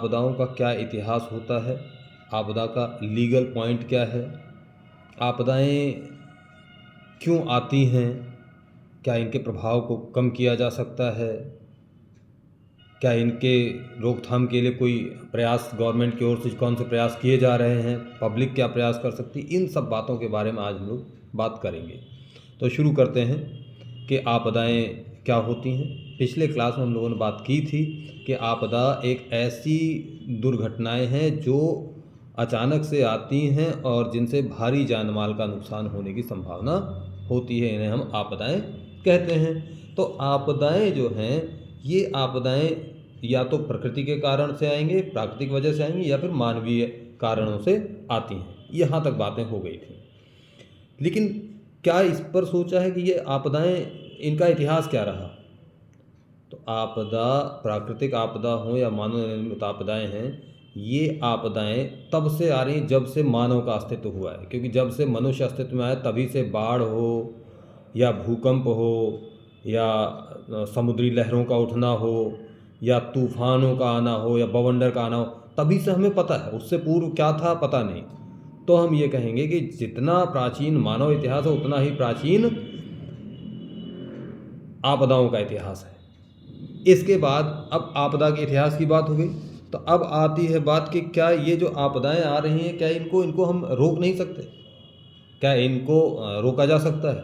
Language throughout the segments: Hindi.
आपदाओं का क्या इतिहास होता है, आपदा का लीगल पॉइंट क्या है, आपदाएं क्यों आती हैं, क्या इनके प्रभाव को कम किया जा सकता है, क्या इनके रोकथाम के लिए कोई प्रयास गवर्नमेंट की ओर से कौन से प्रयास किए जा रहे हैं, पब्लिक क्या प्रयास कर सकती, इन सब बातों के बारे में आज हम लोग बात करेंगे। तो शुरू करते हैं कि आपदाएं क्या होती हैं। पिछले क्लास में हम लोगों ने बात की थी कि आपदा एक ऐसी दुर्घटनाएं हैं जो अचानक से आती हैं और जिनसे भारी जान माल का नुकसान होने की संभावना होती है, इन्हें हम आपदाएं कहते हैं। तो आपदाएं जो हैं, ये आपदाएं या तो प्रकृति के कारण से आएंगे, प्राकृतिक वजह से आएंगी, या फिर मानवीय कारणों से आती हैं। यहाँ तक बातें हो गई थी, लेकिन क्या इस पर सोचा है कि ये आपदाएं, इनका इतिहास क्या रहा। तो आपदा, प्राकृतिक आपदा हो या मानव निर्मित आपदाएं हैं, ये आपदाएं तब से आ रही जब से मानव का अस्तित्व हुआ है। क्योंकि जब से मनुष्य अस्तित्व में आया तभी से बाढ़ हो या भूकंप हो या समुद्री लहरों का उठना हो या तूफानों का आना हो या बवंडर का आना हो, तभी से हमें पता है। उससे पूर्व क्या था पता नहीं। तो हम ये कहेंगे कि जितना प्राचीन मानव इतिहास है उतना ही प्राचीन आपदाओं का इतिहास है। इसके बाद अब आपदा के इतिहास की बात हो गई, तो अब आती है बात कि क्या ये जो आपदाएं आ रही हैं, क्या इनको हम रोक नहीं सकते, क्या इनको रोका जा सकता है।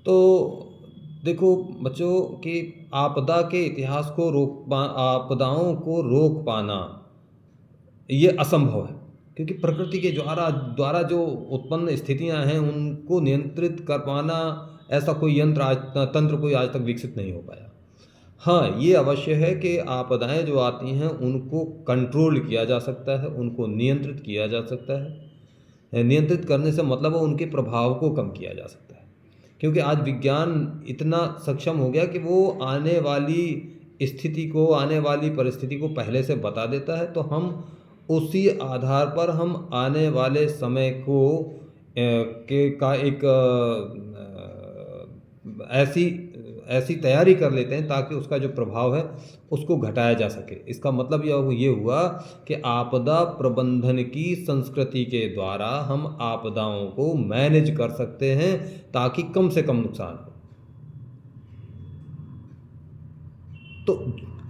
तो देखो बच्चों कि आपदा के इतिहास को आपदाओं को रोक पाना ये असंभव है। क्योंकि प्रकृति के द्वारा जो उत्पन्न स्थितियां हैं उनको नियंत्रित कर पाना, ऐसा कोई तंत्र कोई आज तक विकसित नहीं हो पाया। हाँ, ये अवश्य है कि आपदाएं जो आती हैं उनको कंट्रोल किया जा सकता है, उनको नियंत्रित किया जा सकता है। नियंत्रित करने से मतलब है उनके प्रभाव को कम किया जा सकता है। क्योंकि आज विज्ञान इतना सक्षम हो गया कि वो आने वाली स्थिति को, आने वाली परिस्थिति को पहले से बता देता है। तो हम उसी आधार पर हम आने वाले समय को एक ऐसी तैयारी कर लेते हैं ताकि उसका जो प्रभाव है उसको घटाया जा सके। इसका मतलब ये हुआ कि आपदा प्रबंधन की संस्कृति के द्वारा हम आपदाओं को मैनेज कर सकते हैं ताकि कम से कम नुकसान हो। तो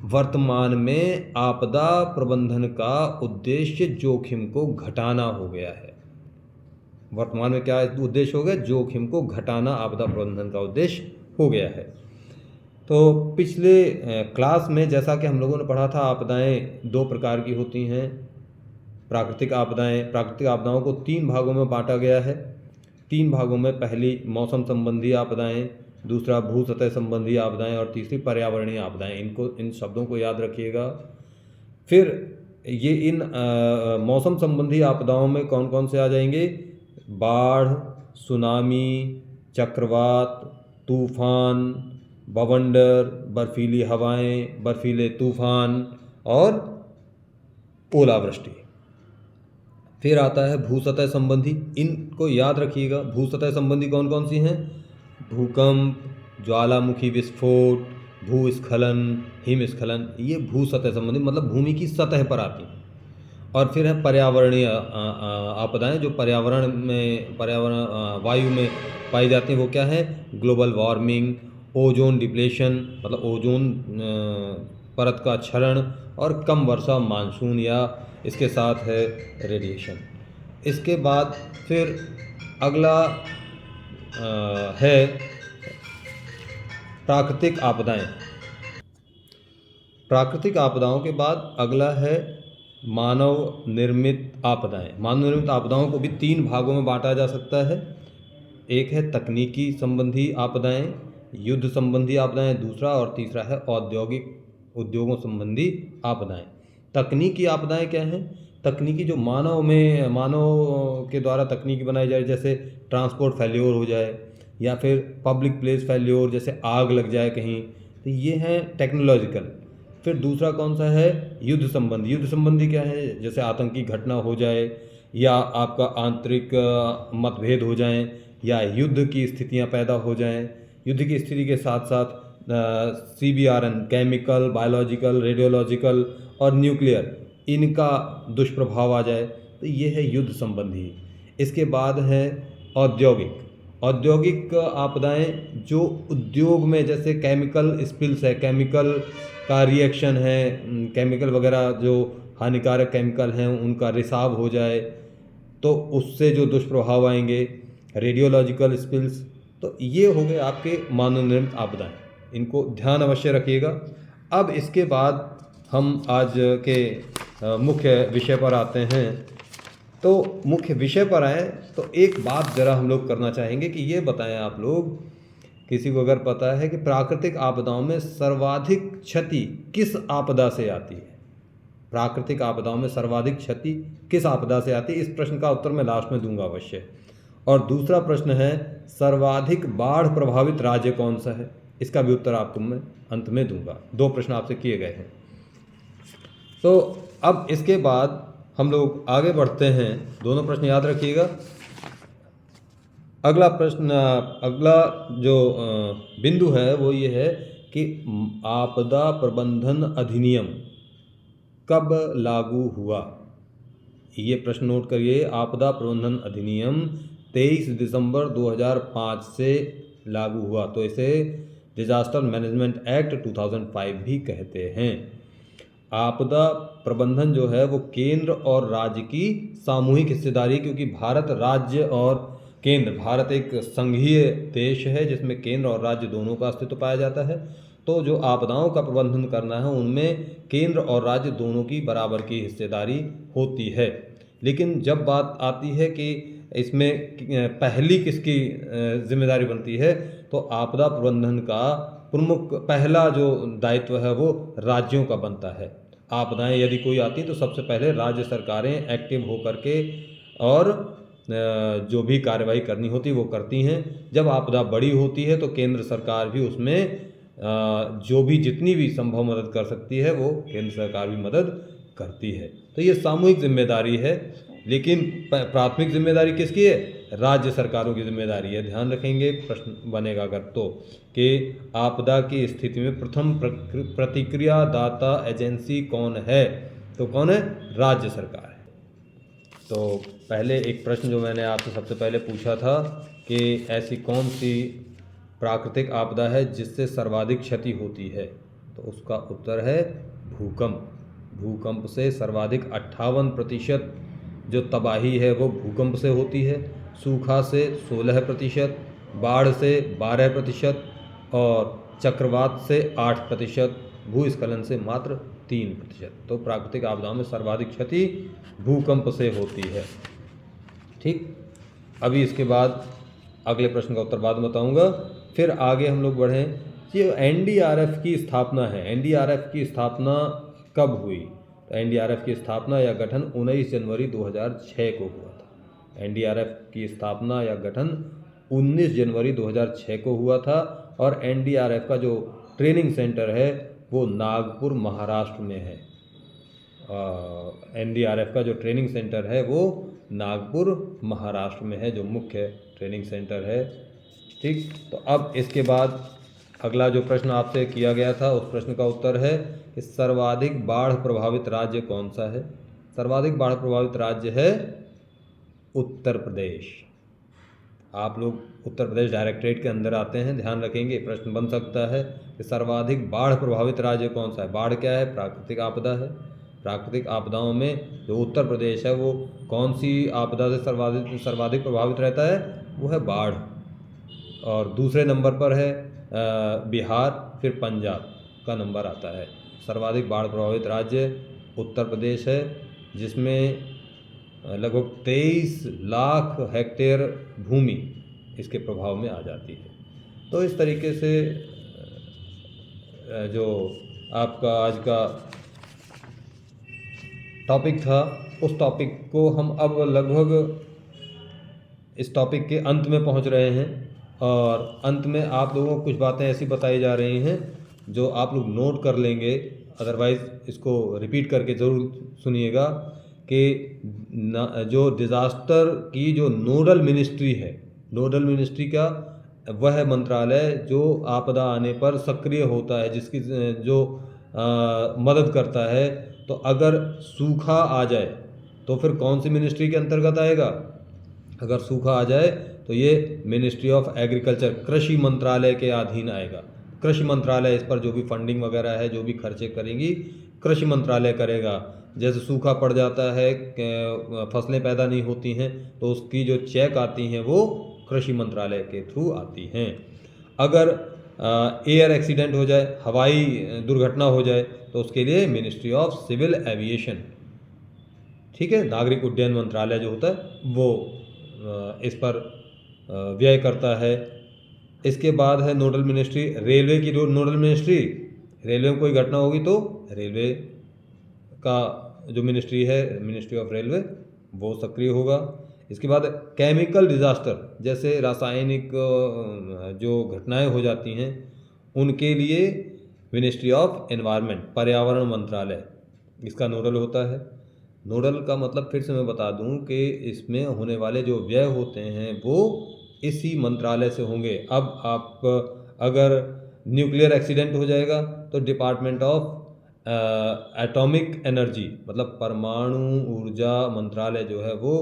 वर्तमान में आपदा प्रबंधन का उद्देश्य जोखिम को घटाना हो गया है। वर्तमान में क्या उद्देश्य हो गया? जोखिम को घटाना आपदा प्रबंधन का उद्देश्य हो गया है। तो पिछले क्लास में जैसा कि हम लोगों ने पढ़ा था, आपदाएं दो प्रकार की होती हैं। प्राकृतिक आपदाओं को 3 भागों में बांटा गया है। 3 भागों में, पहली मौसम संबंधी आपदाएं, दूसरा भू सतह संबंधी आपदाएं और तीसरी पर्यावरणीय आपदाएं। इन शब्दों को याद रखिएगा। फिर ये इन मौसम संबंधी आपदाओं में कौन कौन से आ जाएंगे? बाढ़, सुनामी, चक्रवात, तूफान, बवंडर, बर्फीली हवाएं, बर्फीले तूफान और ओलावृष्टि। फिर आता है भू सतह संबंधी। इनको याद रखिएगा। भू सतह संबंधी कौन कौन सी हैं? भूकंप, ज्वालामुखी विस्फोट, भूस्खलन, हिमस्खलन। ये भू सतह संबंधी मतलब भूमि की सतह पर आती हैं। और फिर है पर्यावरणीय आपदाएं, जो पर्यावरण वायु में पाई जाती हैं। वो क्या है? ग्लोबल वार्मिंग, ओजोन डिप्लेशन मतलब ओजोन परत का क्षरण, और कम वर्षा, मानसून, या इसके साथ है रेडिएशन। इसके बाद फिर अगला है प्राकृतिक आपदाएं। प्राकृतिक आपदाओं के बाद अगला है मानव निर्मित आपदाएं। मानव निर्मित आपदाओं को भी 3 भागों में बांटा जा सकता है। एक है तकनीकी संबंधी आपदाएं, युद्ध संबंधी आपदाएं दूसरा, और तीसरा है उद्योगों संबंधी आपदाएं। तकनीकी आपदाएं क्या हैं? तकनीकी जो मानव के द्वारा तकनीकी बनाई जाए, जैसे ट्रांसपोर्ट फेल्योर हो जाए या फिर पब्लिक प्लेस फेल्योर, जैसे आग लग जाए कहीं, तो ये हैं टेक्नोलॉजिकल। फिर दूसरा कौन सा है? युद्ध संबंधी। युद्ध संबंधी क्या है? जैसे आतंकी घटना हो जाए, या आपका आंतरिक मतभेद हो जाएं, या युद्ध की स्थितियां पैदा हो जाएं। युद्ध की स्थिति के साथ साथ CBRN, केमिकल, बायोलॉजिकल, रेडियोलॉजिकल और न्यूक्लियर, इनका दुष्प्रभाव आ जाए, तो ये है युद्ध संबंधी। इसके बाद है औद्योगिक आपदाएं, जो उद्योग में जैसे केमिकल स्पिल्स है, केमिकल का रिएक्शन है, केमिकल वगैरह जो हानिकारक केमिकल हैं उनका रिसाव हो जाए तो उससे जो दुष्प्रभाव आएंगे। रेडियोलॉजिकल स्पिल्स, तो ये हो गए आपके मानव निर्मित आपदाएं, इनको ध्यान अवश्य रखिएगा। अब इसके बाद हम आज के मुख्य विषय पर आते हैं। तो मुख्य विषय पर आए तो एक बात ज़रा हम लोग करना चाहेंगे कि ये बताएं आप लोग, किसी को अगर पता है कि प्राकृतिक आपदाओं में सर्वाधिक क्षति किस आपदा से आती है। प्राकृतिक आपदाओं में सर्वाधिक क्षति किस आपदा से आती है, इस प्रश्न का उत्तर मैं लास्ट में दूंगा अवश्य। और दूसरा प्रश्न है सर्वाधिक बाढ़ प्रभावित राज्य कौन सा है, इसका भी उत्तर आपको मैं अंत में दूंगा। 2 प्रश्न आपसे किए गए हैं। तो अब इसके बाद हम लोग आगे बढ़ते हैं, दोनों प्रश्न याद रखिएगा। अगला प्रश्न, अगला जो बिंदु है वो ये है कि आपदा प्रबंधन अधिनियम कब लागू हुआ। ये प्रश्न नोट करिए, आपदा प्रबंधन अधिनियम 23 दिसंबर 2005 से लागू हुआ, तो इसे डिजास्टर मैनेजमेंट एक्ट 2005 भी कहते हैं। आपदा प्रबंधन जो है वो केंद्र और राज्य की सामूहिक हिस्सेदारी, क्योंकि भारत राज्य और केंद्र, भारत एक संघीय देश है जिसमें केंद्र और राज्य दोनों का अस्तित्व पाया जाता है। तो जो आपदाओं का प्रबंधन करना है उनमें केंद्र और राज्य दोनों की बराबर की हिस्सेदारी होती है। लेकिन जब बात आती है कि इसमें पहली किसकी जिम्मेदारी बनती है, तो आपदा प्रबंधन का प्रमुख पहला जो दायित्व है वो राज्यों का बनता है। आपदाएं यदि कोई आती तो सबसे पहले राज्य सरकारें एक्टिव होकर के और जो भी कार्रवाई करनी होती वो करती हैं। जब आपदा बड़ी होती है तो केंद्र सरकार भी उसमें जो भी जितनी भी संभव मदद कर सकती है वो केंद्र सरकार भी मदद करती है। तो ये सामूहिक जिम्मेदारी है, लेकिन प्राथमिक जिम्मेदारी किसकी है, राज्य सरकारों की जिम्मेदारी है। ध्यान रखेंगे, प्रश्न बनेगा अगर तो, कि आपदा की स्थिति में प्रथम प्रतिक्रिया दाता एजेंसी कौन है, तो कौन है, राज्य सरकार है। तो पहले एक प्रश्न जो मैंने आपसे सबसे पहले पूछा था कि ऐसी कौन सी प्राकृतिक आपदा है जिससे सर्वाधिक क्षति होती है, तो उसका उत्तर है भूकंप। भूकंप से सर्वाधिक 58% जो तबाही है वो भूकंप से होती है। सूखा से 16%, बाढ़ से 12% और चक्रवात से 8%, भूस्खलन से मात्र 3%। तो प्राकृतिक आपदाओं में सर्वाधिक क्षति भूकंप से होती है। ठीक, अभी इसके बाद अगले प्रश्न का उत्तर बाद में बताऊंगा। फिर आगे हम लोग बढ़ें, ये एनडीआरएफ की स्थापना है। एनडीआरएफ की स्थापना कब हुई, तो एनडीआरएफ की स्थापना या गठन 19 जनवरी 2006 को हुआ था। एनडीआरएफ की स्थापना या गठन 19 जनवरी 2006 को हुआ था। और एनडीआरएफ का जो ट्रेनिंग सेंटर है वो नागपुर महाराष्ट्र में है। एनडीआरएफ का जो ट्रेनिंग सेंटर है वो नागपुर महाराष्ट्र में है, जो मुख्य ट्रेनिंग सेंटर है। ठीक, तो अब इसके बाद अगला जो प्रश्न आपसे किया गया था उस प्रश्न का उत्तर है कि सर्वाधिक बाढ़ प्रभावित राज्य कौन सा है। सर्वाधिक बाढ़ प्रभावित राज्य है उत्तर प्रदेश। आप लोग उत्तर प्रदेश डायरेक्टरेट के अंदर आते हैं, ध्यान रखेंगे, प्रश्न बन सकता है कि सर्वाधिक बाढ़ प्रभावित राज्य कौन सा है। बाढ़ क्या है, प्राकृतिक आपदा है। प्राकृतिक आपदाओं में जो उत्तर प्रदेश है वो कौन सी आपदा से सर्वाधिक प्रभावित रहता है, वो है बाढ़। और दूसरे नंबर पर है बिहार, फिर पंजाब का नंबर आता है। सर्वाधिक बाढ़ प्रभावित राज्य उत्तर प्रदेश है, जिसमें लगभग 23 लाख हेक्टेयर भूमि इसके प्रभाव में आ जाती है। तो इस तरीके से जो आपका आज का टॉपिक था उस टॉपिक को हम अब लगभग इस टॉपिक के अंत में पहुंच रहे हैं। और अंत में आप लोगों को कुछ बातें ऐसी बताई जा रही हैं जो आप लोग नोट कर लेंगे, अदरवाइज़ इसको रिपीट करके ज़रूर सुनिएगा कि जो डिज़ास्टर की जो नोडल मिनिस्ट्री है, नोडल मिनिस्ट्री का वह मंत्रालय जो आपदा आने पर सक्रिय होता है, जिसकी जो मदद करता है, तो अगर सूखा आ जाए तो फिर कौन सी मिनिस्ट्री के अंतर्गत आएगा? अगर सूखा आ जाए तो ये मिनिस्ट्री ऑफ एग्रीकल्चर, कृषि मंत्रालय के अधीन आएगा। कृषि मंत्रालय इस पर जो भी फंडिंग वगैरह है, जो भी खर्चे करेंगी, कृषि मंत्रालय करेगा। जैसे सूखा पड़ जाता है, फसलें पैदा नहीं होती हैं, तो उसकी जो चेक आती हैं वो कृषि मंत्रालय के थ्रू आती हैं। अगर एयर एक्सीडेंट हो जाए, हवाई दुर्घटना हो जाए, तो उसके लिए मिनिस्ट्री ऑफ सिविल एविएशन, ठीक है, नागरिक उड्डयन मंत्रालय जो होता है वो इस पर व्यय करता है। इसके बाद है नोडल मिनिस्ट्री, रेलवे की नोडल मिनिस्ट्री, रेलवे में कोई घटना होगी तो रेलवे का जो मिनिस्ट्री है, मिनिस्ट्री ऑफ रेलवे, वो सक्रिय होगा। इसके बाद केमिकल डिजास्टर, जैसे रासायनिक जो घटनाएं हो जाती हैं उनके लिए मिनिस्ट्री ऑफ एनवायरनमेंट, पर्यावरण मंत्रालय इसका नोडल होता है। नोडल का मतलब फिर से मैं बता दूं कि इसमें होने वाले जो व्यय होते हैं वो इसी मंत्रालय से होंगे। अब आप अगर न्यूक्लियर एक्सीडेंट हो जाएगा तो डिपार्टमेंट ऑफ एटॉमिक एनर्जी, मतलब परमाणु ऊर्जा मंत्रालय जो है वो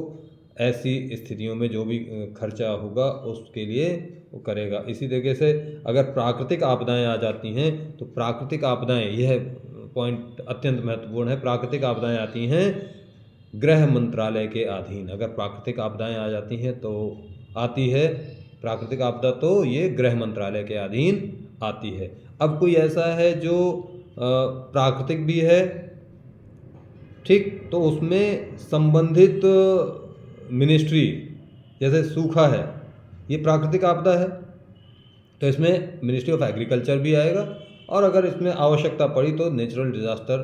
ऐसी स्थितियों में जो भी खर्चा होगा उसके लिए वो करेगा। इसी तरीके से अगर प्राकृतिक आपदाएं आ जाती हैं तो प्राकृतिक आपदाएं, यह पॉइंट अत्यंत महत्वपूर्ण है, प्राकृतिक आपदाएं आती हैं गृह मंत्रालय के अधीन। अगर प्राकृतिक आपदाएं आ जाती हैं तो आती है प्राकृतिक आपदा, तो ये गृह मंत्रालय के अधीन आती है। अब कोई ऐसा है जो प्राकृतिक भी है, ठीक, तो उसमें संबंधित मिनिस्ट्री, जैसे सूखा है, ये प्राकृतिक आपदा है, तो इसमें मिनिस्ट्री ऑफ एग्रीकल्चर भी आएगा। और अगर इसमें आवश्यकता पड़ी तो नेचुरल डिज़ास्टर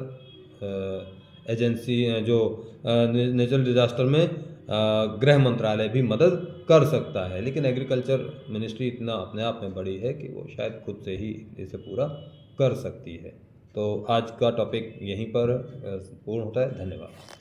एजेंसी, जो नेचुरल डिज़ास्टर में गृह मंत्रालय भी मदद कर सकता है। लेकिन एग्रीकल्चर मिनिस्ट्री इतना अपने आप में बड़ी है कि वो शायद खुद से ही इसे पूरा कर सकती है। तो आज का टॉपिक यहीं पर पूर्ण होता है। धन्यवाद।